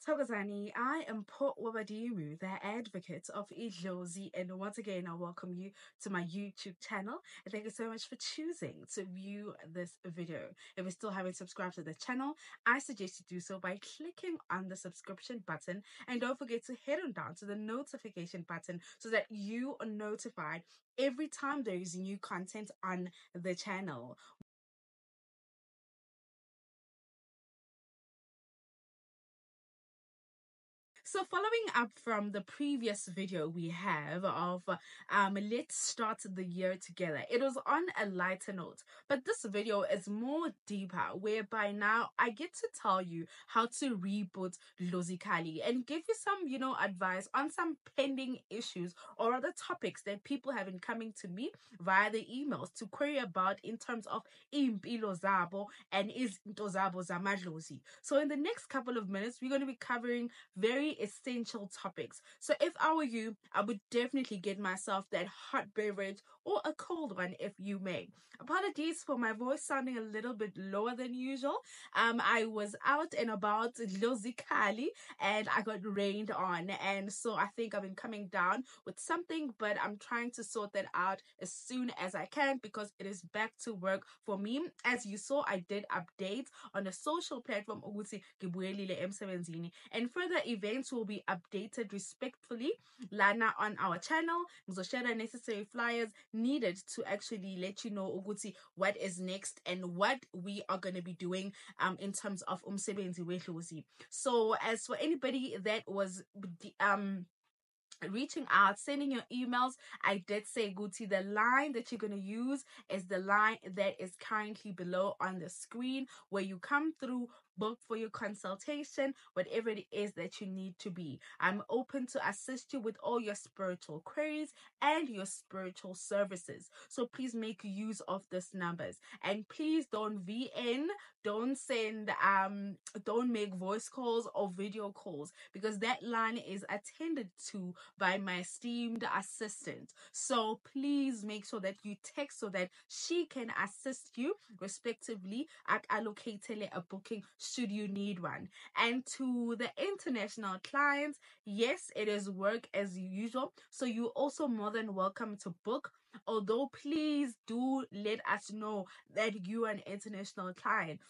Thokozani, I am Put Wabadiru, the advocate of Dlozi, and once again, I welcome you to my YouTube channel. And thank you so much for choosing to view this video. If you still haven't subscribed to the channel, I suggest you do so by clicking on the subscription button, and don't forget to head on down to the notification button so that you are notified every time there is new content on the channel. So following up from the previous video we have of let's start the year together. It was on a lighter note, but this video is more deeper, whereby now I get to tell you how to reboot Dlozi and give you some, advice on some pending issues or other topics that people have been coming to me via the emails to query about in terms of impilo zabo and izinto zabo zamadlozi. So in the next couple of minutes, we're going to be covering very essential topics. So if I were you, I would definitely get myself that hot beverage or a cold one if you may. Apologies for my voice sounding a little bit lower than usual. I was out and about Dlozi and I got rained on, and so I think I've been coming down with something, but I'm trying to sort that out as soon as I can because it is back to work for me. As you saw, I did update on a social platform ukuthi ngibuyelile emsebenzini, and further events will be updated respectfully lana on our channel. Ngizoshare necessary flyers needed to actually let you know ukuthi what is next and what we are going to be doing in terms of umsebenzi weDlozi. So as for anybody that was reaching out, sending your emails, I did say Guti, the line that you're going to use is the line that is currently below on the screen, where you come through, book for your consultation, whatever it is that you need to be. I'm open to assist you with all your spiritual queries and your spiritual services. So please make use of these numbers, and please don't VN, don't send don't make voice calls or video calls, because that line is attended to by my esteemed assistant. So please make sure that you text so that she can assist you respectively at allocating a booking should you need one. And to the international clients, yes, it is work as usual, so you're also more than welcome to book, although please do let us know that you are an international client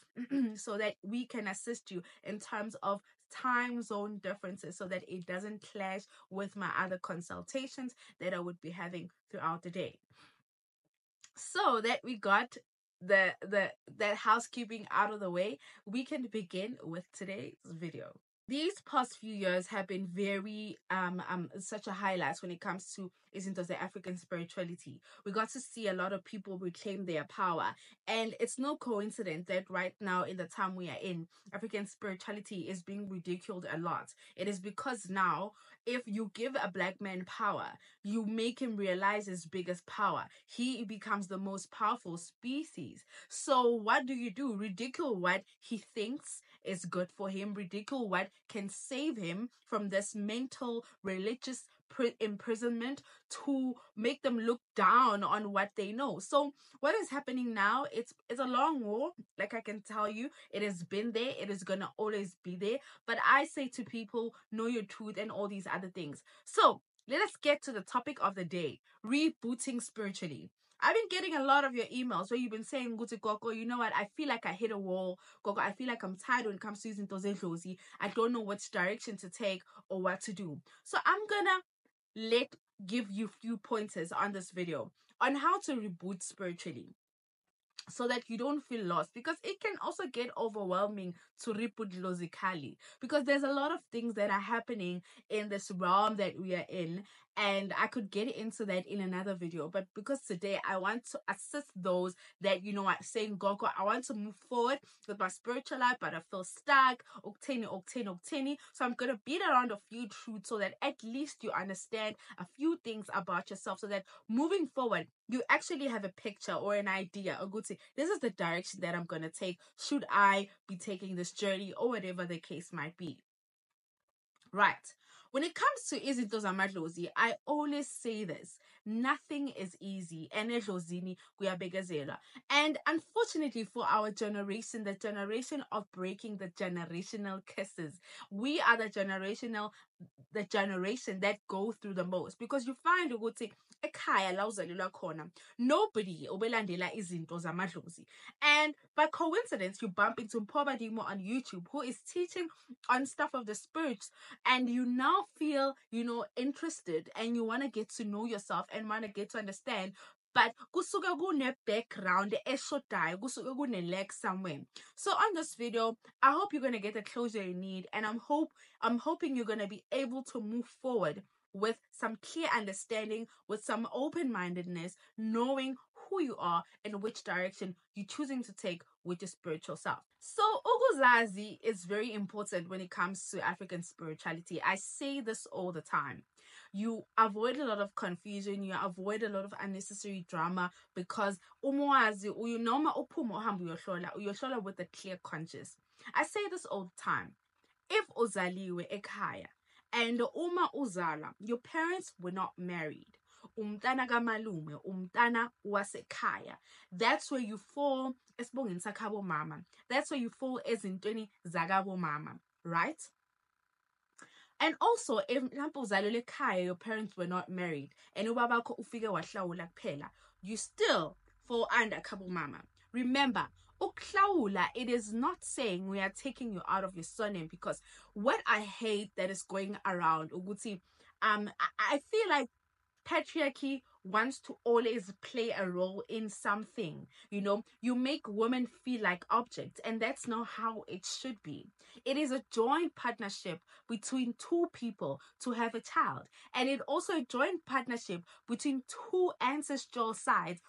so that we can assist you in terms of time zone differences, so that it doesn't clash with my other consultations that I would be having throughout the day. So that we got that housekeeping out of the way, we can begin with today's video. These past few years have been very such a highlight when it comes to isn't the African spirituality. We got to see a lot of people reclaim their power, and it's no coincidence that right now, in the time we are in, African spirituality is being ridiculed a lot. It is because now, if you give a black man power, you make him realize his biggest power. He becomes the most powerful species. So what do? Ridicule what he thinks is good for him, ridicule what can save him from this mental religious imprisonment, to make them look down on what they know. So what is happening now, it's a long war, like I can tell you. It has been there, it is gonna always be there, but I say to people, know your truth and all these other things. So let us get to the topic of the day: rebooting spiritually. I've been getting a lot of your emails where you've been saying, Guti Koko, you know what? I feel like I hit a wall. Koko, I feel like I'm tired when it comes to using Dlozi. I don't know which direction to take or what to do. So I'm gonna give you few pointers on this video on how to reboot spiritually, so that you don't feel lost, because it can also get overwhelming to reboot logically, because there's a lot of things that are happening in this realm that we are in, and I could get into that in another video. But because today I want to assist those that, are saying, Gogo, I want to move forward with my spiritual life, but I feel stuck, octani. So I'm gonna beat around a few truths so that at least you understand a few things about yourself, so that moving forward you actually have a picture or an idea, a good thing. This is the direction that I'm gonna take should I be taking this journey, or whatever the case might be. Right. When it comes to izinto zamadlozi, I always say this. Nothing is easy. And edlozini kuyabekezelwa. And unfortunately for our generation, the generation of breaking the generational curses, we are the generation that go through the most, because you find ukuthi ekhaya la uzalelwa khona nobody obelandela izinto zamadlozi, and by coincidence you bump into Mpobadimo on YouTube who is teaching on stuff of the spirits, and you now feel interested, and you want to get to know yourself and want to get to understand, but kusuke kune background eshodayo, kusuke kune lag somewhere. So on this video, I hope you're gonna get the closure you need, and I'm hoping you're gonna be able to move forward with some clear understanding, with some open-mindedness, knowing who you are and which direction you're choosing to take with your spiritual self. So ukuzazi is very important when it comes to African spirituality. I say this all the time. You avoid a lot of confusion, you avoid a lot of unnecessary drama, because umwazi uyinoma uphuma uhambe uyohlola with a clear conscience. I say this all the time. If uzaliwe ekhaya and uma uzala, your parents were not married, umntana kamalume, umntana wasekhaya, that's where you fall esibongeni sakhabo mama. That's where you fall ezintweni zakabo mama, right? And also, if uzalelwe ekhaya, your parents were not married, and ubabakho ufike wahlawula kuphela, you still fall under khabo mama. Remember, uklawula, it is not saying we are taking you out of your surname, because what I hate that is going around, Uguti, I feel like patriarchy wants to always play a role in something. You make women feel like objects, and that's not how it should be. It is a joint partnership between two people to have a child, and it also a joint partnership between two ancestral sides.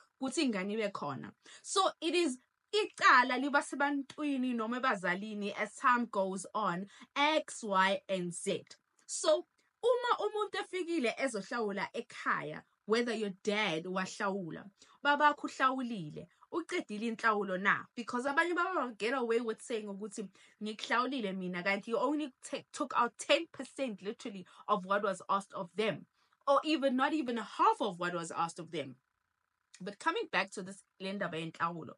So it is icala liba sebantwini noma ebazalini as time goes on, X, Y, and Z. So uma umuntu efikile ezohlawula ekhaya, whether your dad wahlawula, babakho uhlawulile, uqedile inhlawulo na, because abanye baba get away with saying ukuthi ngikuhlawulile mina, kanti you only took out 10% literally of what was asked of them, or even not even half of what was asked of them. But coming back to this lendaba yenhlawulo,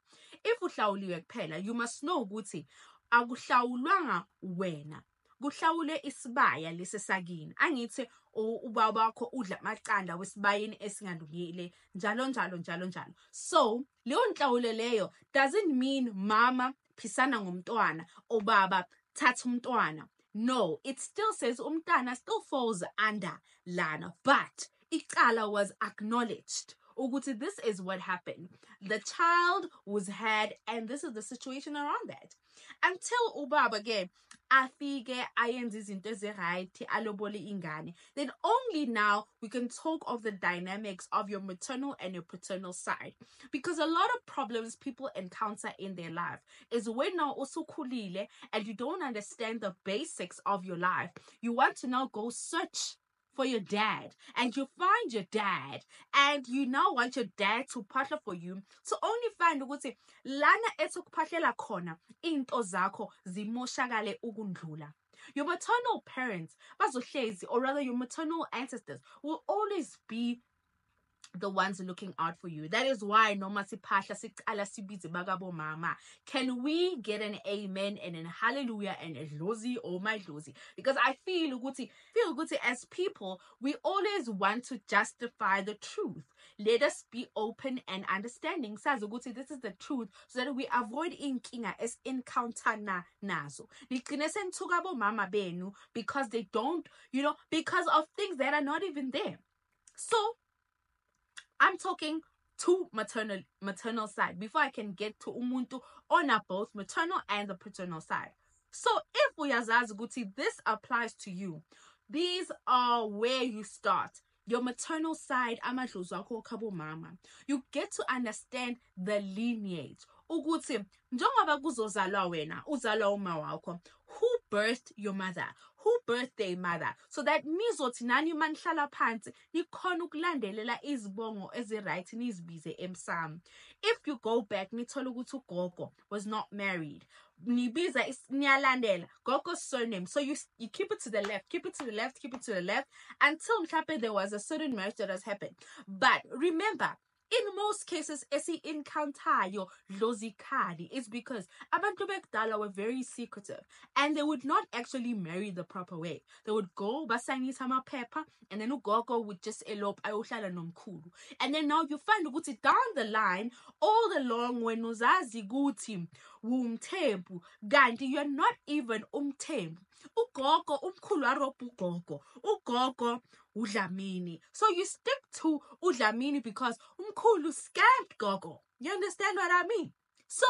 if uhlawuliwe kuphela, you must know ukuthi akuhlawulwanga wena, kuhlawule isibaya lesesakini. Angithi ubaba wakho udla amaqanda wesibayeni esingalungile, njalo. So leyo nhlawulo leyo doesn't mean mama phisana ngomntwana or baba thatha umntwana. No, it still says umntana still falls under lana, but icala was acknowledged. Ukuthi this is what happened. The child was had, and this is the situation around that. Until ubaba again afike ayenze izinto eziright, alobole ingane, then only now we can talk of the dynamics of your maternal and your paternal side. Because a lot of problems people encounter in their life is when now usukhulile and you don't understand the basics of your life. You want to now go search for your dad, and you find your dad, and you now want your dad to partner for you, to only find ukuthi lana ezokuphahlela khona into zakho zimoshakale ukundlula. Your maternal parents bazohlezi, or rather your maternal ancestors, will always be the ones looking out for you. That is why noma siphahla siqala sibize bakabo mama. Can we get an amen and an hallelujah and a Dlozi or my Dlozi? Because I feel ukuthi as people, we always want to justify the truth. Let us be open and understanding. Sazi ukuthi this is the truth, so that we avoid inkinga as encounter nazo. Nigcine senithuka mama benu because they don't, because of things that are not even there. So I'm talking to maternal side before I can get to umuntu on both maternal and the paternal side. So if uyazazi ukuthi this applies to you, these are where you start. Your maternal side, amadlozi akho khabo mama. You get to understand the lineage. Ukuthi njengoba kuzozalwa wena, uzalwa uma wakho, who birthed your mother? Who birthday mother. So that nizothi nani manihlala phansi nikhona ukulandelela izibongo ezi-right nizibize emsamo. If you go back nithola ukuthi ugogo was not married, nibiza niyalandela gogo's surname, so you keep it to the left, keep it to the left, keep it to the left until mhlawumbe there was a certain marriage that has happened. But remember, in most cases esi-encounter-yo Dlozi khali is because abantu bekudala were very secretive and they would not actually marry the proper way. They would go basayinisa amaphepha and then ugogo would just elope ayohlala nomkhulu. And then now you find ukuthi down the line, all along when uzazi ukuthi umthembu kanti you're not even umthembu. Ugogo umkhulu arobha ugogo uDlamini. So you stick to uDlamini because umkhulu scammed gogo. You understand what I mean? So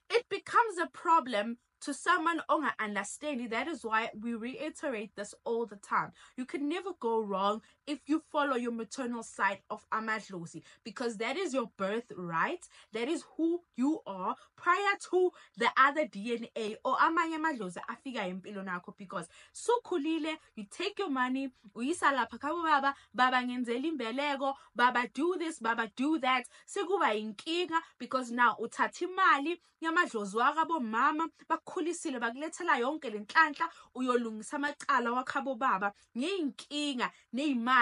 it becomes a problem to someone on understanding. That is why we reiterate this all the time. You can never go wrong if you follow your maternal side of amadlozi, because that is your birthright. That is who you are prior to the other DNA or amanye amadlozi afika empilo nakho. Because sukhulile, you take your money, uyisa lapha kabo baba ngenzela imbeleko, baba do this, baba do that, sekuba inkinga because now uthatha imali yamadlozi wakabo mama bakhulisile bakulethela yonke lenhlanhla uyolungisa amacala wakhabo baba ngeinkinga neimali.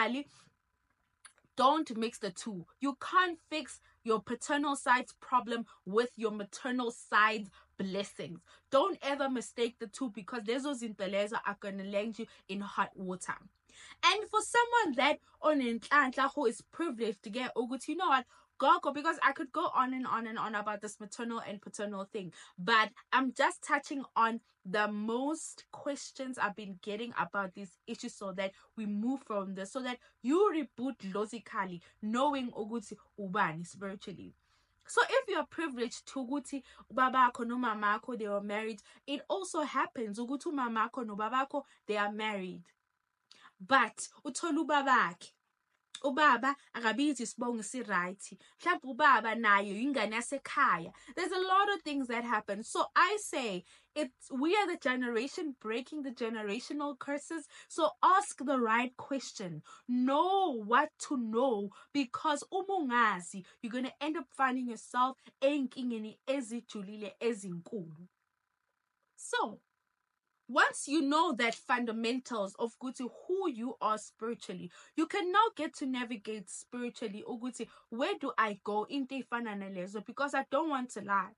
Don't mix the two. You can't fix your paternal side's problem with your maternal side's blessings. Don't ever mistake the two, because lezo zinto lezo are gonna land you in hot water. And for someone that on inhlanhla who is privileged to get ukuthi, you know what, gogo, because I could go on and on and on about this maternal and paternal thing, but I'm just touching on the most questions I've been getting about these issues so that we move from this, so that you reboot logically knowing ukuthi ubani spiritually. So if you're privileged to ukuthi babakho no mamako they were married, it also happens ukuthi mamako no babako they are married, but uthola ubaba akabizi isibongo si-right, mhlawumbe ubaba nayo ingane yasekhaya. There's a lot of things that happen. So I say we are the generation breaking the generational curses. So ask the right question, know what to know, because umungazi you're going to end up finding yourself enkingeni ezijulile ezinkulu. So once you know that fundamentals of ukuthi who you are spiritually, you can now get to navigate spiritually ukuthi where do I go into ey'fana nalezo, because I don't want to lie.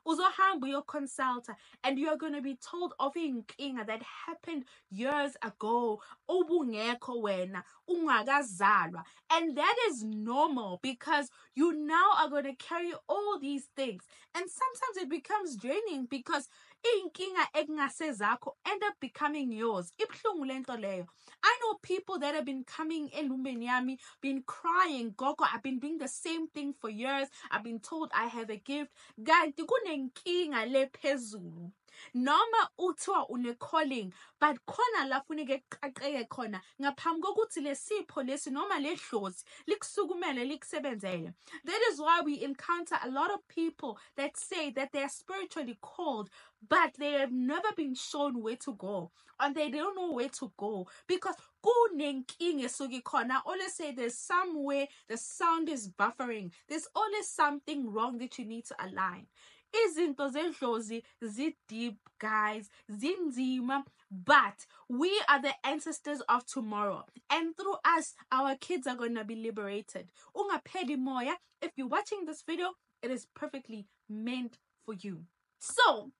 Uzohamba uyoconsulta and you're going to be told of inkinga that happened years ago, obungekho wena ungakazalwa, and that is normal because you now are going to carry all these things, and sometimes it becomes draining because inkinga ekungasezakho end up becoming yours. Ibhlungu lento leyo. I know people that have been coming elumbeni yami, been crying, gogo, I've been doing the same thing for years, I've been told I have a gift, kanti kunenkinga le phezulu. Noma uthiwa une calling, but khona la funeke kuqaqeke khona ngaphambi kokuthi lesipho lesi noma lehlozi likusukumele likusebenzele. That is why we encounter a lot of people that say that they are spiritually called, but they have never been shown where to go, and they don't know where to go because kunenkinga esuke khona. Always say there's somewhere the sound is buffering, there's always something wrong that you need to align. Izinto zedlozi zi-deep, guys, zinzima, but we are the ancestors of tomorrow, and through us our kids are going to be liberated. Ungapheli moya. If you're watching this video, it is perfectly meant for you. So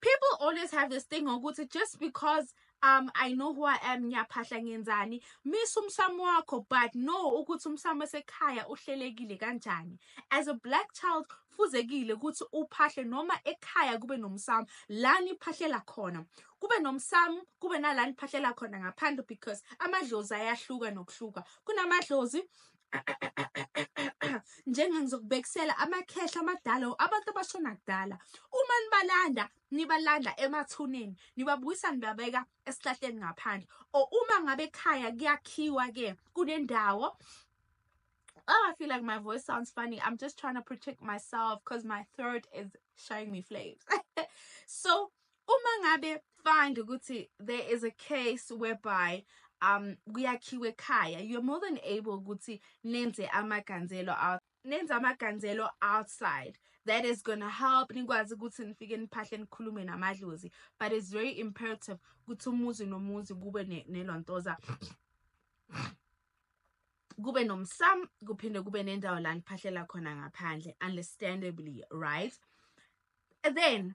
people always have this thing ukuthi just because I know who I am ngiyaphahla ngenzani miss umsamo wakho, but no ukuthi umsamo esekhaya uhlelekile kanjani. As a black child kufuzekile ukuthi uphahle noma ekhaya kube nomsamo lani phahlela khona, kube nomsamo kube nalani phahlela khona ngaphandle, because amadlozi ayahluka nokuhluka. Kunamadlozi njengengizokubekisela amakhehla amadala abantu abashona kudala, uma nibalanda emathuneni nibabuyisa nibabeka esihlahleni ngaphandle, or uma ngabe ekhaya kuyakhiwa ke kunendawo. I feel like my voice sounds funny. I'm just trying to protect myself because my throat is showing me flames. So Uma ngabe find ukuthi there is a case whereby kuyakhiwe ekhaya, you're more than able ukuthi nenze amaganzelo outside. That is gonna help nikwazi ukuthi nifike niphahle nikhulume namadlozi. But it's very imperative ukuthi umuzi nomuzi kube nelontoza, kube nomsamo, kuphinde kube nendawo la niphahlela khona ngaphandle, understandably, right? And then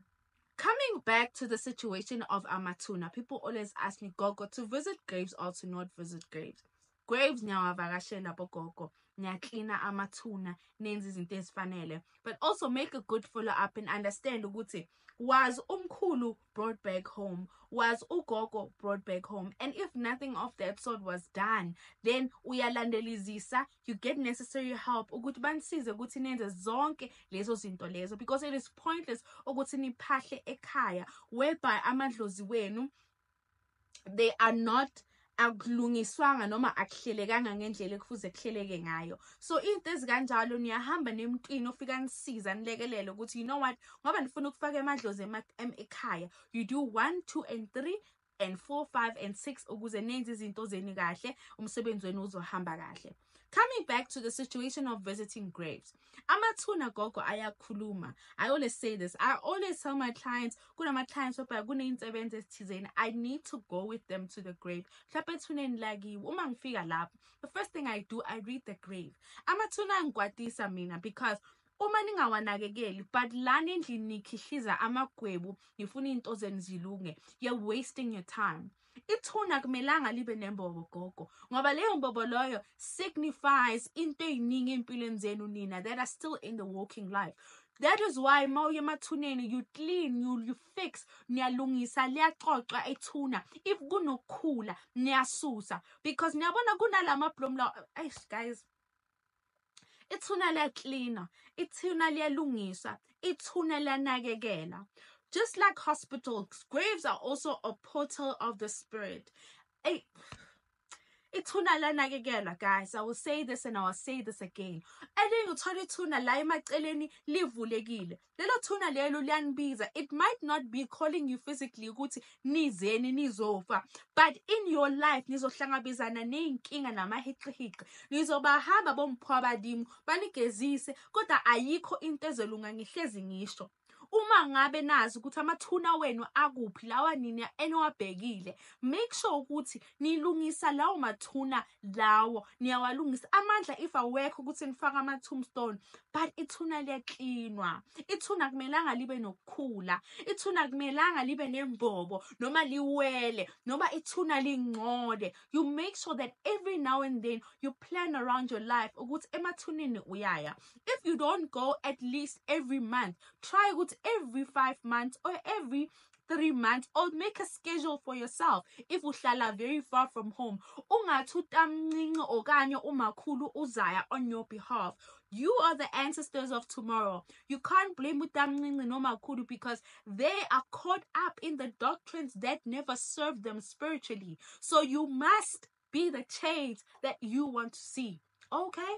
coming back to the situation of Amatuna, people always ask me, Gogo, to visit graves or to not visit graves? Graves niyawavakashela bogogo, niyaklina Amatuna, nenza izinto ezifanele. But also make a good follow up and understand ukuthi, was umkhulu brought back home? Was ugogo brought back home? And if nothing of the episode was done, then uyalandelizisa, you get necessary help ukuthi banisize ukuthi nenze zonke lezo zinto lezo, because it is pointless ukuthi niphahle ekhaya whereby amadlozi wenu, they are not akulungiswanga noma akuhlelekanga ngendlela ekufuze kuhleleke ngayo. So into ezikanjalo niyahamba nemntwini ofika nisiza nilekelele ukuthi, you know what, ngoba nifuna ukufaka amadlozi ekhaya, you do 1, 2 and 3 and 4, 5 and 6 ukuze nenze izinto zeni kahle, umsebenzi wenu uzohamba kahle. Coming back to the situation of visiting graves, Amatuna gogo ayakhuluma. I always say this. I always tell my clients, kunama clients kuneyinsebenzo ezithizeni, I need to go with them to the grave. Uma ngifika lapho, the first thing I do, I read the grave. Amatuna ngikwatisa mina because uma ningawanakekeli, but lana endlini nikhihliza amagwebu, nifuna into zenu zilunge, you're wasting your time. Ithuna kumelanga libe nembobo gogo, ngoba leyo mbobo loyo signifies into eziningi empilweni zenu nina that are still in the walking life. That is why mawuye emathuneni, you clean, you fix, niyalungisa, liyaxoxa ethuna. If kunokhula niyasusa, because niyabona kunalama bloom la, guys, ithuna liyaklina, ithuna liyalungisa, ithuna liyanakekela. Just like hospitals, graves are also a portal of the spirit. Ithuna lanakekela, guys. I will say this and I will say this again. And then uthola ithuna la emaceleni livulekile. Lelo thuna lelo liyanibiza. It might not be calling you physically ukuthi nizeni nizofa, but in your life nizohlangabezana neyinkinga namahiqihiqi. Nizobahamba bomphwabadimu banigezise, kodwa ayikho into ezolunga ngihlezi ngisho. Uma ngabe nazi ukuthi amathuna wenu akuphi lawa nini enowabhekile, make sure ukuthi nilungisa lawo mathuna lawo, niyawalungisa. Amandla if awekho ukuthi nifaka ama-tombstone, but ithuna liyaklinwa. Ithuna kumelanga libe nokukhula, ithuna kumelanga libe nembobo noma liwele noma ithuna lingcole. You make sure that every now and then you plan around your life ukuthi emathuneni uyaya. If you don't go at least every month, try ukuthi every 5 months or every 3 months, or make a schedule for yourself. If uhlala very far from home, ungathi utamncinci okanye umakhulu uzaya on your behalf. You are the ancestors of tomorrow. You can't blame utamncinci nomakhulu because they are caught up in the doctrines that never served them spiritually. So you must be the change that you want to see. Okay?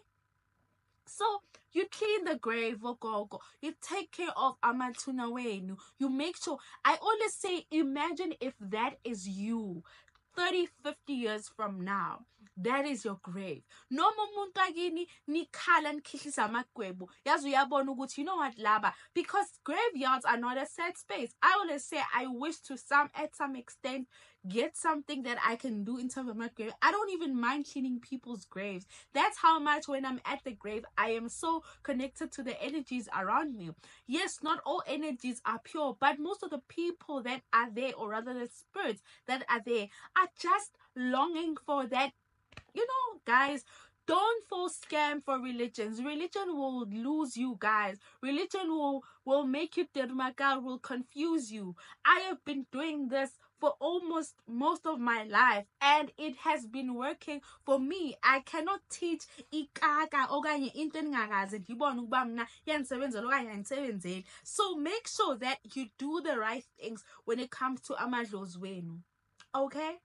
So you clean the grave, gogo. You take care of amatuna wenu. You make sure. I always say, imagine if that is you 30, 50 years from now. That is your grave. Noma umuntu akini nikhala nikhihlisa amagwebu, yazi uyabona ukuthi, you know what, laba, because graveyards are not a sad space. I always say I wish to at some extent get something that I can do in terms of my grave. I don't even mind cleaning people's graves. That's how much when I'm at the grave, I am so connected to the energies around me. Yes, not all energies are pure, but most of the people that are there, or rather the spirits that are there, are just longing for that. You know, guys, don't fall scam for religions. Religion will lose you, guys. Religion will make you dermaga, will confuse you. I have been doing this for almost most of my life, and it has been working for me. I cannot teach ikaka okanye into engakaze ngibone ukuba mina yanisebenzela okanye yanisebenzeli. So make sure that you do the right things when it comes to amadlozi wenu. Okay?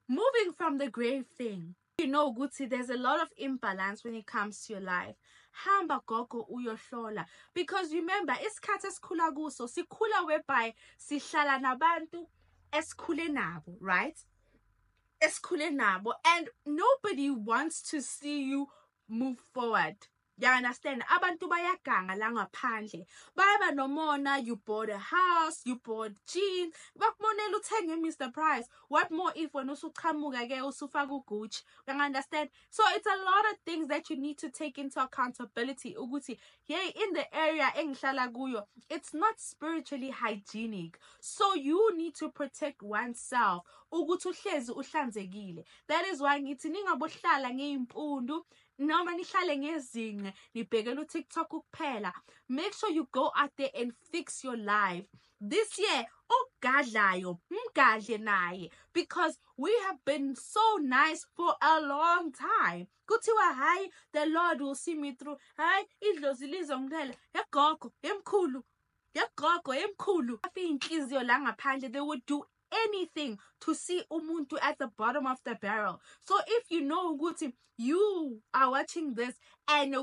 Moving from the grave thing, you know, Guti, there's a lot of imbalance when it comes to your life. Hamba gogo uyohlola. Because remember, isikhathi esikhula kuso, sikhula whereby sihlala nabantu esikhule nabo, right? Esikhule nabo, and nobody wants to see you move forward. You understand? Abantu bayaganga la ngaphandle. Baba nomona, you bought a house, you bought jeans. Bakmonela uthenge Mr. Price. What more if when usuqhamuka ke usufaka uGucci? You understand? So it's a lot of things that you need to take into accountability. Ukuthi, yeah, in the area engihlala kuyo, it's not spiritually hygienic. So you need to protect oneself. Ukuthi uhlezi uhlanzekile. That is why ngithi ningabohlala ngeimpundu noma nihlale ngezinqe nibhekela uTikTok kuphela. Make sure you go out there and fix your life. This year, ogadlayo mgadle naye, because we have been so nice for a long time. Kuthiwa hayi, the Lord will see me through. Hayi, idlozi lizongithela yagogo emkhulu. Yagogo emkhulu. Afi inhliziyo la ngaphandle, they would do anything to see umuntu at the bottom of the barrel. So if you know ukuthi you are watching this and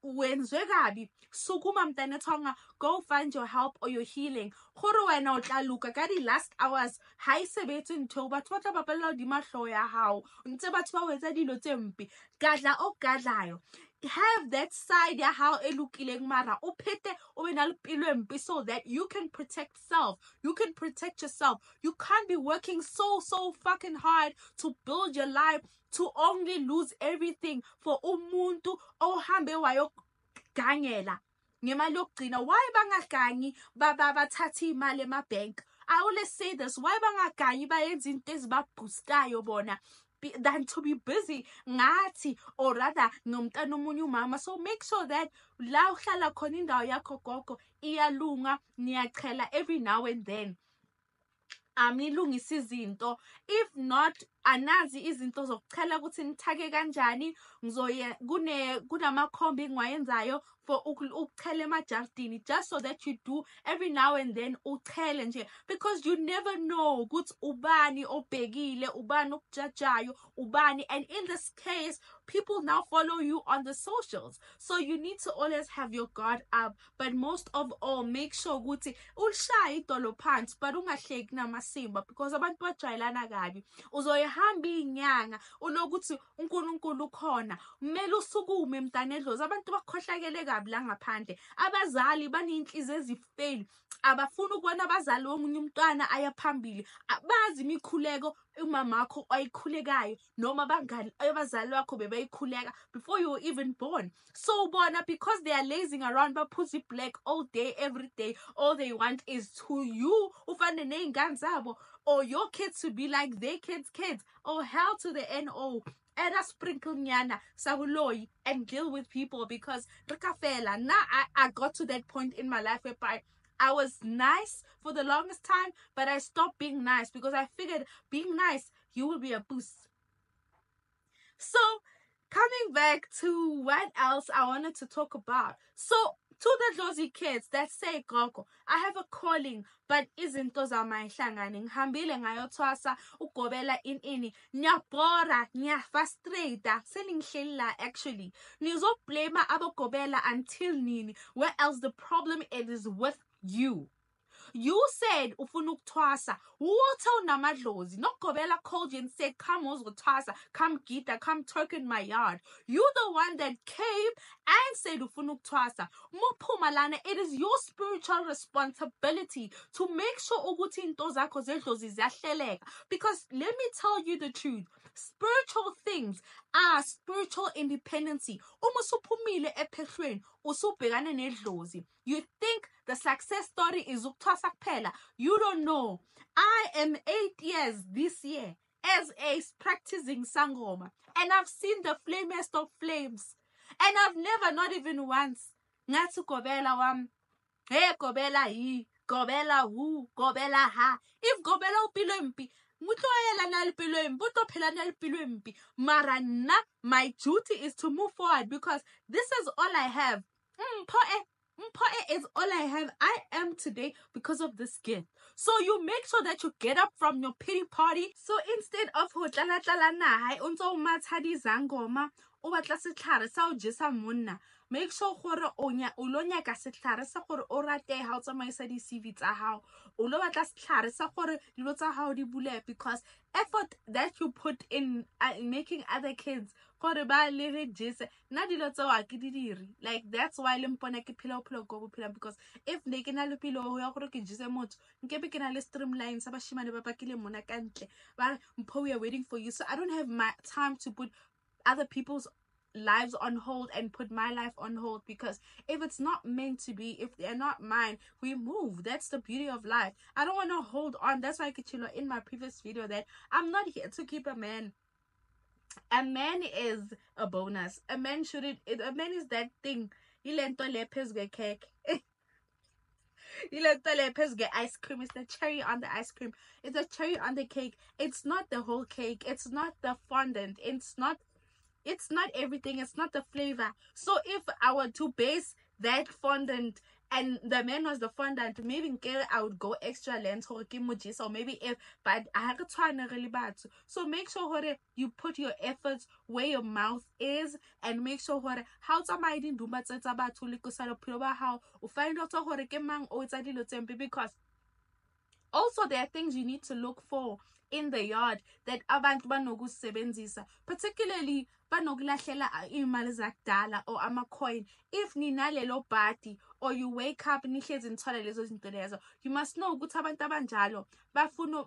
wenzwe kabi, sukuma mntana thonga, go find your help or your healing. Gore wena o tla luka ka di last hours ha isebetse ntho batho ba tla bapalla di mahlo ya hao ntse batho ba wetsa dilo tse mpe. Gadla o gadlayo, have that side ya how elukileng mara o phete o be na le pelo mpe, so that you can protect self, you can protect yourself. You can't be working so fucking hard to build your life to only lose everything for umuntu ohambe wayo gangela ngemali yokugcina. Why bangagangi bathatha imali emabank? I always say this, why bangagangi bayenza into ezibaboostayo bona than to be busy ngathi or rather nomntana omunye umama. So make sure that la uhlala khona indawo yakho gogo iyalunga, niyachela every now and then. Nilungise izinto. If not, anazi izinto zokuchela ukuthi nithake kanjani. Ngizoye kunamakhombi engiwayenzayo for ukuchela emajardini, just so that you do every now and then uchele nje, because you never know ukuthi ubani obhekile, ubani okujajayo, ubani. And in this case, people now follow you on the socials, so you need to always have your guard up. But most of all, make sure ukuthi ulishaye idolo phansi, but ungahleki namasimba, because abantu bajwayelana kabi. Uzoyihamba inyanga unokuthi uNkulunkulu khona, kumele usukume mntana eDlozi. Abantu bakhohlakele kabi la ngaphandle. Abazali baneyinhliziyo ezifeli, abafuna ukubona abazali womunye umntwana aya phambili. Abazi imikhuleko umamakho ayikhulekayo noma bangani abazali bakho bebeyikhuleka before you were even born. So bona, because they are lazing around baphuzi black all day every day, all they want is to you ufane neingane zabo or your kids to be like their kids. Oh, hell to the NO. And a sprinkle nyana sabuloyi and deal with people, because rikafela. Now I got to that point in my life where I was nice for the longest time, but I stopped being nice because I figured being nice, you will be a boost. So coming back to what else I wanted to talk about. So to the Dlozi kids that say, Gogo, I have a calling, but izinto zamayihlangane ngihambile ngayothwasa ugobela ini nyabhora nyafrustrate seningihleli la. Actually nizoblame abogobela until nini? Where else the problem is with you? You said ufuna ukuthwasa, water unamadlozi. Nokugobela called you and said, come uzothwasa, come gita, come twerk in my yard. You the one that came and said ufuna ukuthwasa. Muphuma lana, it is your spiritual responsibility to make sure ukuthi into zakho zedlozi ziyahleleka. Because let me tell you the truth, spiritual things are spiritual independency. Uma usuphumile ephehlweni usubhekane nedlozi, you think the success story is ukuthwasa kuphela. You don't know. I am 8 years this year as a practicing sangoma, and I've seen the flamest of flames, and I've never, not even once, ngathi gobela wam, hey gobela hi, gobela hu, gobela ha. If gobela upilo mpi, mara na, my duty is to move forward, because this is all I have. Mpho is all I have. I am today because of this gift. So you make sure that you get up from your pity party. So instead of ho tlala tlala naha unto matha di zangoma o batla setlhare sa o jesa monna, make sure gore o lo nyaka setlhare sa gore o rate ha o tsamaisa di CV tsa hao, o lo batla setlhare sa gore dilo tsa hao di bule, because effort that you put in making other kids gore ba le register na dilo tsa wa ke di dire. Like that's why le mpona ke phela phela go bophela, because if ne ke na le pelo ho ya gore ke jise motho nke be ke na le streamline sa bashimane ba bakile mona ka ntle ba mpho, we are waiting for you. So I don't have my time to put other people's lives on hold and put my life on hold, because if it's not meant to be, if they're not mine, we move. That's the beauty of life. I don't want to hold on. That's why I could in my previous video that I'm not here to keep a man. A man is a bonus. A man shouldn't. A man is that thing. Ilento lepes get cake. Ilento lepes get ice cream. It's the cherry on the ice cream. It's the cherry on the cake. It's not the whole cake. It's not the fondant. It's not everything. It's not the flavor. So if I were to base that fondant and the man was the fondant, maybe I would go extra length or maybe if, but I have to try really bad. So make sure you put your efforts where your mouth is, and make sure how somebody didn't do but about to lick how find out because also there are things you need to look for in the yard that abantu banokusebenzisa, particularly banokulahlela imali zakudala or ama-coin. If ninalelo bhadi or you wake up nihlezi nithola lezo zinto lezo, you must know ukuthi abantu abanjalo bafuna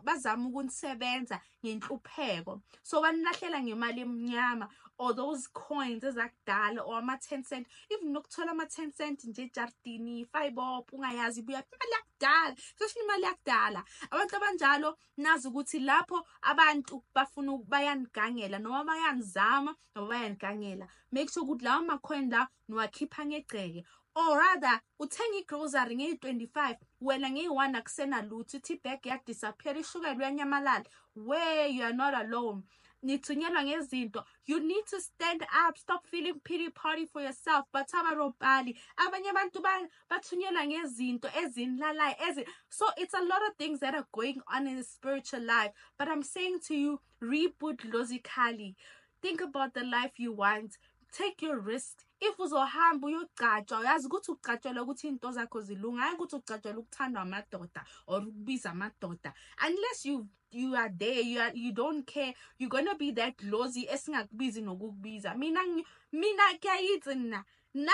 bazama ukunisebenza ngenhlupheko, so banilahlela ngemali emnyama or those coins ezakudala or ama-10 cent. Even nokuthola ama-10 cent nje ejardini 5 bob ungayazi buya imali yakudala, sesho imali yakudala. Abantu abanjalo nazi ukuthi lapho abantu bafuna bayanigangela noma bayanizama noma bayanigangela, make sure ukuthi lawo ma-coin la niwakhipha ngegceke, or rather uthenga igrocery ngeyi-25 wena ngeyi-1 akusena lutho, ithi bag yadisappear, ishukela uyanyamalala, where you are not alone. Nithunyelwa ngezinto. You need to stand up. Stop feeling pity party for yourself. Bataba robali. Abanye abantu bathunyelwa ngezinto ezinlalayo. So it's a lot of things that are going on in the spiritual life. But I'm saying to you, reboot logically. Think about the life you want. Take your risk. If uzohamba uyogcatshwa, uyazi ukuthi ugcatshelwa ukuthi into zakho zilunga, hayi ukuthi ugcatshelwa ukuthandwa amadoda or ukubiza amadoda. Unless you are there, you don't care, you're gonna be that Dlozi esingakubizi nokukubiza. Mina kuyayithi na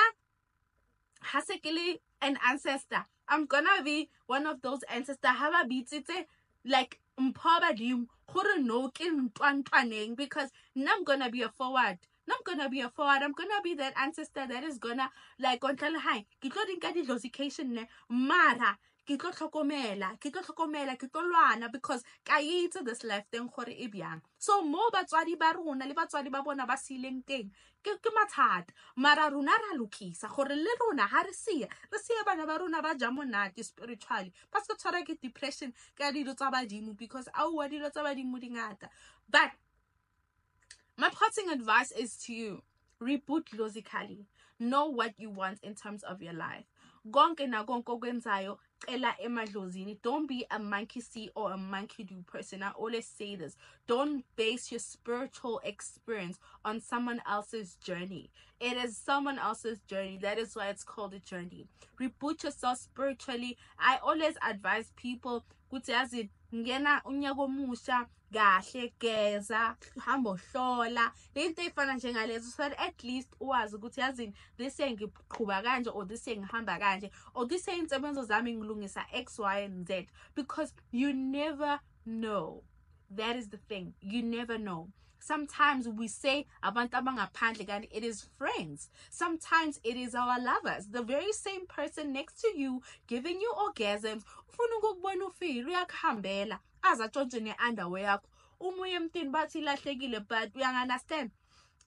hasekele an ancestor. I'm gonna be one of those ancestors. Haba bitsitse like mphoba dim gore no ke ntwantwaneng, because now I'm gonna be a forward. I'm gonna be that ancestor that is gonna like on tell hi ke tlo dinka di Dlozication ne mara ke tlo tlhokomela because ka itse this life teng gore e byang. So mo batswadi ba rona le batswadi ba bona ba sileng teng ke mathata, mara rona ra lokisa gore le rona ha re sia bana ba rona ba ja monate spiritually, ba se tshwara ke depression ka dilo tsa badimo, because wa dilo tsa badimo dingata. But my parting advice is to you, reboot logically. Know what you want in terms of your life. Gonke na gonke okwenzayo cela emadlozini. Don't be a monkey see or a monkey do person. I always say this. Don't base your spiritual experience on someone else's journey. It is someone else's journey. That is why it's called a journey. Reboot yourself spiritually. I always advise people ukuthi yazi ngena unyaka omusha kahle, geza, hamba hlola lento efana njengalezo, so that at least uwazi ukuthi yazini this year ngiqhubha kanje, or this year ngihamba kanje, or this year insebenzo zami ngilungisa X, Y and Z, because you never know. That is the thing, you never know. Sometimes we say abantu abangaphandle kanti it is friends. Sometimes it is our lovers, the very same person next to you giving you orgasms. Ufuna ukubona ufile uyakuhambela azatshontshe ne-underwear yakho, umuye emntwini bathi ilahlekile, but we understand.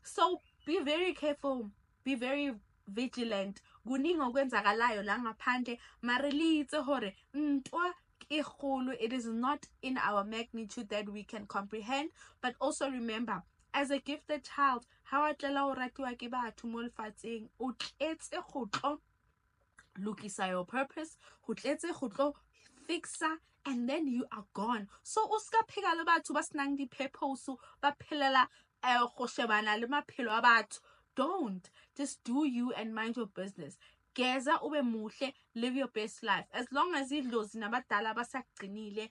So be very careful, be very vigilant. Kuningi okwenzakalayo la ngaphandle, marilitse hore ntwa it is not in our magnitude that we can comprehend. But also remember, as a gifted child, how atlela o ratiwa ke batho mo lefatsheng, o tletse gotlo Lukisa your purpose, fixa, and then you are gone. So uska phika le batho ba snang di purpose ba phelela go shebana le maphelo a batho. Don't. Just do you and mind your business. Geza ube muhle, live your best life. As long as idlozi nabadala basaqinile,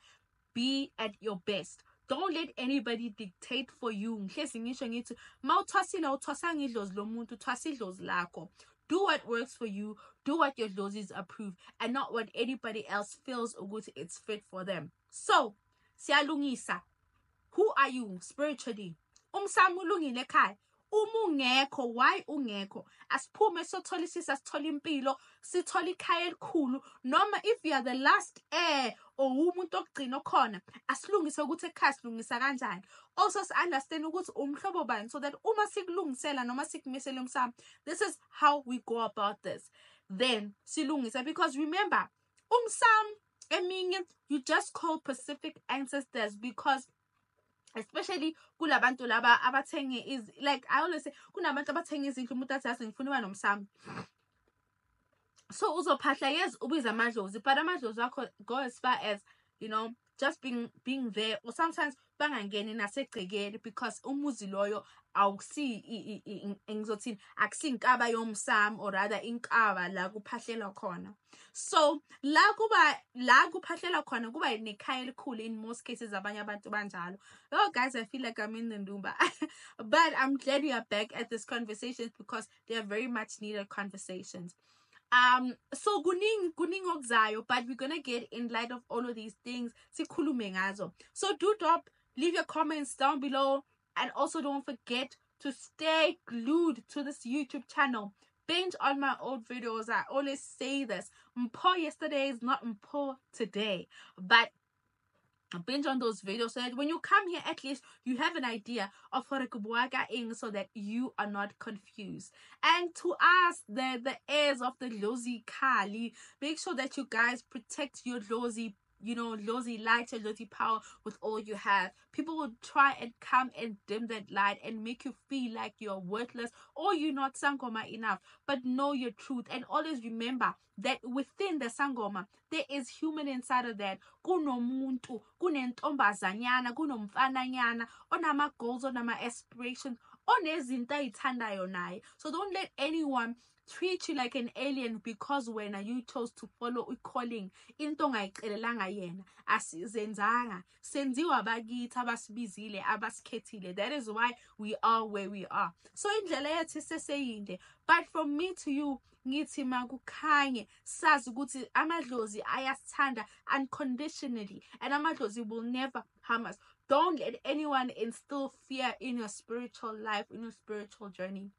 be at your best. Don't let anybody dictate for you. Ngihlezi ngisho ngithi mawuthwasile awuthwasanga idlozi lomuntu, thwasa idlozi lakho. Do what works for you. Do what your dlozis approve, and not what anybody else feels ukuthi it's fit for them. So, siyalungisa. Who are you spiritually? Umsamo ulungile ekhaya. Uma ungekho, why ungekho? Asiphume sothola isisa, sithola impilo, sithola ikhaya elikhulu. Noma if you are the last heir or umuntu ogcina khona, asilungise ukuthi ekhaya silungisa kanjani. Also understand ukuthi umhlobo bani, so that uma sikulungisela noma sikumisela umsamo, this is how we go about this. Then silungisa, because remember, umsamo eminye you just call Pacific ancestors because especially kulabantu laba abathenge is like I always say kunabantu abathenga izindlu umuntu athi yasi ngifuna uba nomsamo. So uzophahla yes ubiza amadlozi, but amadlozi akho go as far as, you know, just being there, or sometimes bangangeni nasegcekeni because umuzi loyo awusi ngizothini akusi inkaba yomsamo, or rather inkaba la kuphahlela khona. So la kuphahlela khona kuba nekhaya elikhulu in most cases abanye abantu banjalo. Oh guys, I feel like I'm in the Ndumba. But I'm glad we are back at this conversation because they are very much needed conversations. So kuning okuzayo, but we're gonna get in light of all of these things. Sikhulume ngazo. So do drop, leave your comments down below, and also don't forget to stay glued to this YouTube channel. Binge on my old videos. I always say this. Mpo yesterday is not mpo today, but binge on those videos so that when you come here, at least you have an idea of what ing, so that you are not confused. And to us, the heirs of the Dlozi Kali, make sure that you guys protect your Dlozi, you know, Dlozi light and Dlozi power with all you have. People will try and come and dim that light and make you feel like you're worthless or you're not sangoma enough. But know your truth, and always remember that within the sangoma there is human inside of that. Kunomuntu, kunentombazanyana, kunomfananyana, onama goals, onama aspirations, onezinto ayithandayo naye. So don't let anyone treat you like an alien because when you chose to follow a calling into ongayicelelanga yena. Asizenzanga, senziwa abakithi abasibizile abasikhethile. That is why we are where we are. So indlela yethu seseyinde, but from me to you ngithi makukhanye sazi ukuthi amadlozi ayasithanda unconditionally, and amadlozi will never harm us. Don't let anyone instill fear in your spiritual life, in your spiritual journey.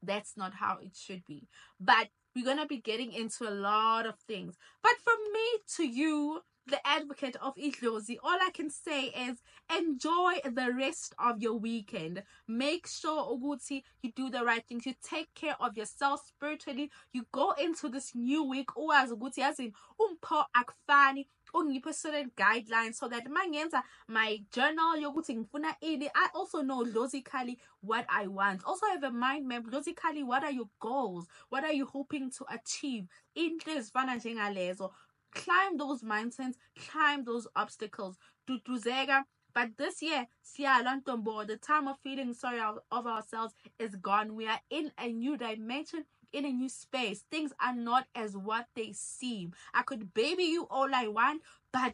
That's not how it should be. But we're going to be getting into a lot of things. But from me to you, the advocate of Idlozi, all I can say is enjoy the rest of your weekend. Make sure Uguti, you do the right things. You take care of yourself spiritually. You go into this new week. As Uguti, as in umpo akfani. Ungiphe certain guidelines so that mangenza my journal yokuthi ngifuna ini, I also know logically what I want. Also have a mind map logically, what are your goals, what are you hoping to achieve. Into ezifana njengalezo, climb those mountains, climb those obstacles. Tutuzega. But this year, the time of feeling sorry of ourselves is gone. We are in a new dimension, in a new space. Things are not as what they seem. I could baby you all I want, but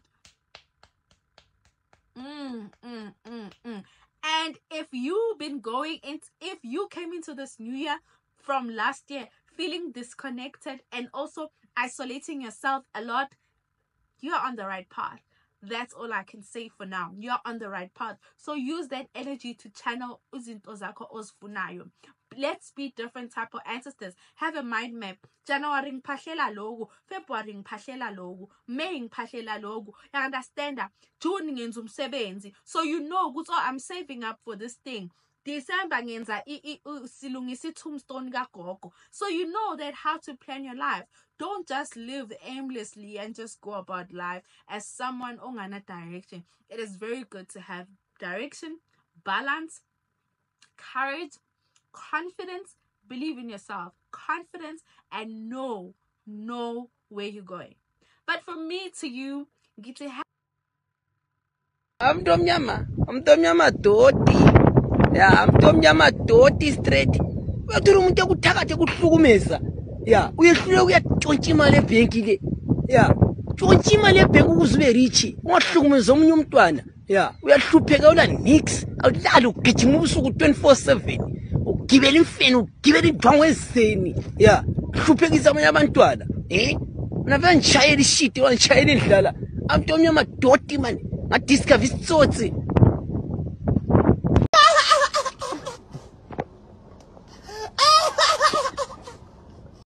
and if you've been if you came into this new year from last year feeling disconnected and also isolating yourself a lot, you're on the right path. That's all I can say for now. You're on the right path. So use that energy to channel uzinto zakho ozifunayo. Let's be different type of ancestors. Have a mind map. January ngipahlela logo, February ngipahlela logo, May ngipahlela logo. You understand that? June ngenza umsebenzi. So you know, oh, I'm saving up for this thing. December ngenza silungisa tombstone kagogo. So you know that how to plan your life. Don't just live aimlessly and just go about life as someone ongana direction. It is very good to have direction, balance, courage, confidence, believe in yourself. confidence and know where you're going. But from me to you, get to have amtomnyama doti. Yeah, amtomnyama doti straight. Wathula umuntu ekuthakathe kuhlukumeza. Yeah, uyehlule uyatshontsha imali ebhenki le. Yeah, tshontsha imali ebhenki ukuze ube rich. Ungahlukumeza omunye umntwana. Yeah, uyahlupheka ula nix. Awulali ugijima ubusuku 24/7. Ugibela imfene, ugibela indwangu ezeni. Yeah, hluphekisa abanye abantwana. Unavela nishayela ishiti, wanishayela indlala. Amtomnyama doti man. Ngadiscover isitsotsi.